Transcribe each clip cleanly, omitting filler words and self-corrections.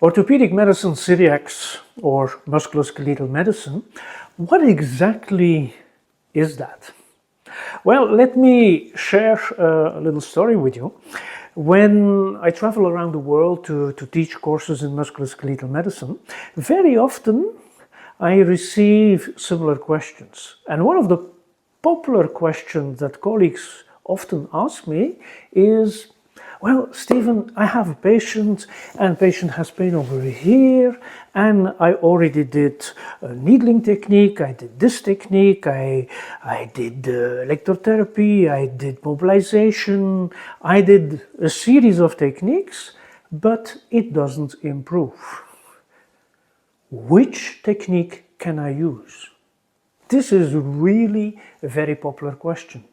Orthopaedic Medicine Cyriax, or musculoskeletal medicine, what exactly is that? Well, let me share a little story with you. When I travel around the world to teach courses in musculoskeletal medicine, very often I receive similar questions. And one of the popular questions that colleagues often ask me is, well, Stephen, I have a patient and patient has pain over here, and I already did a needling technique, I did this technique, I did electrotherapy, I did mobilization, I did a series of techniques, but it doesn't improve. Which technique can I use? This is really a very popular question.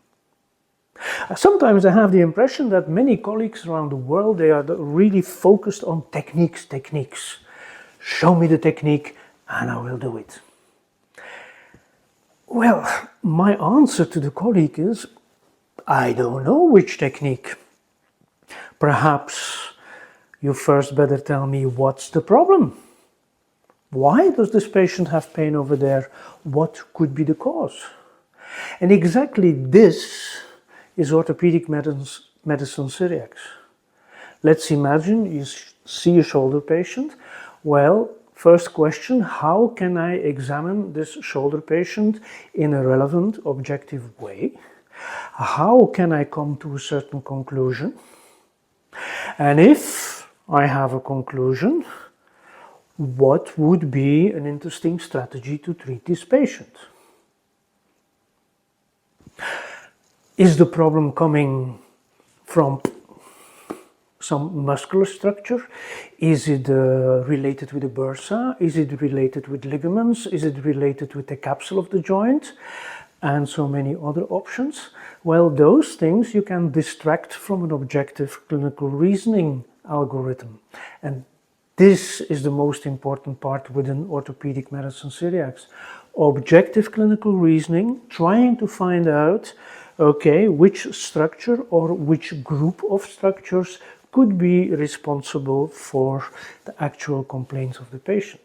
Sometimes I have the impression that many colleagues around the world, they are really focused on techniques. Show me the technique and I will do it. Well, my answer to the colleague is, I don't know which technique. Perhaps you first better tell me what's the problem. Why does this patient have pain over there? What could be the cause? And exactly this is Orthopaedic Medicine Cyriax. Let's imagine you see a shoulder patient. Well, first question, how can I examine this shoulder patient in a relevant, objective way? How can I come to a certain conclusion? And if I have a conclusion, what would be an interesting strategy to treat this patient? Is the problem coming from some muscular structure? Is it related with the bursa? Is it related with ligaments? Is it related with the capsule of the joint? And so many other options. Well, those things you can distract from an objective clinical reasoning algorithm. And this is the most important part within Orthopaedic Medicine Cyriax. Objective clinical reasoning, trying to find out, okay, which structure or which group of structures could be responsible for the actual complaints of the patient.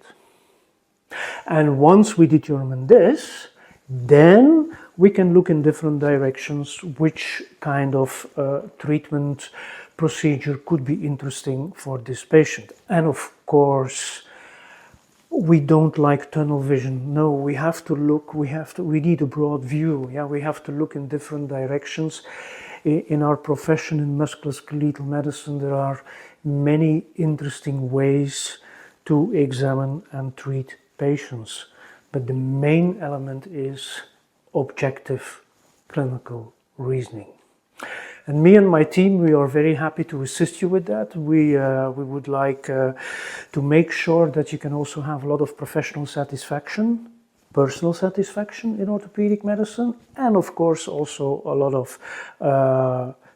And once we determine this, then we can look in different directions which kind of treatment procedure could be interesting for this patient. And of course, we don't like tunnel vision. No, we have to look, we need a broad view. Yeah, we have to look in different directions. In our profession in musculoskeletal medicine, there are many interesting ways to examine and treat patients. But the main element is objective clinical reasoning. And me and my team, we are very happy to assist you with that. We would like to make sure that you can also have a lot of professional satisfaction, personal satisfaction in orthopedic medicine, and of course also a lot of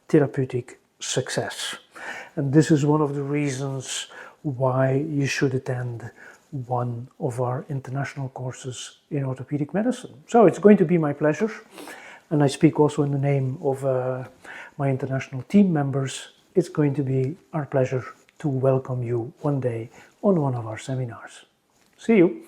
therapeutic success. And this is one of the reasons why you should attend one of our international courses in orthopedic medicine. So it's going to be my pleasure. And I speak also in the name of my international team members. It's going to be our pleasure to welcome you one day on one of our seminars. See you.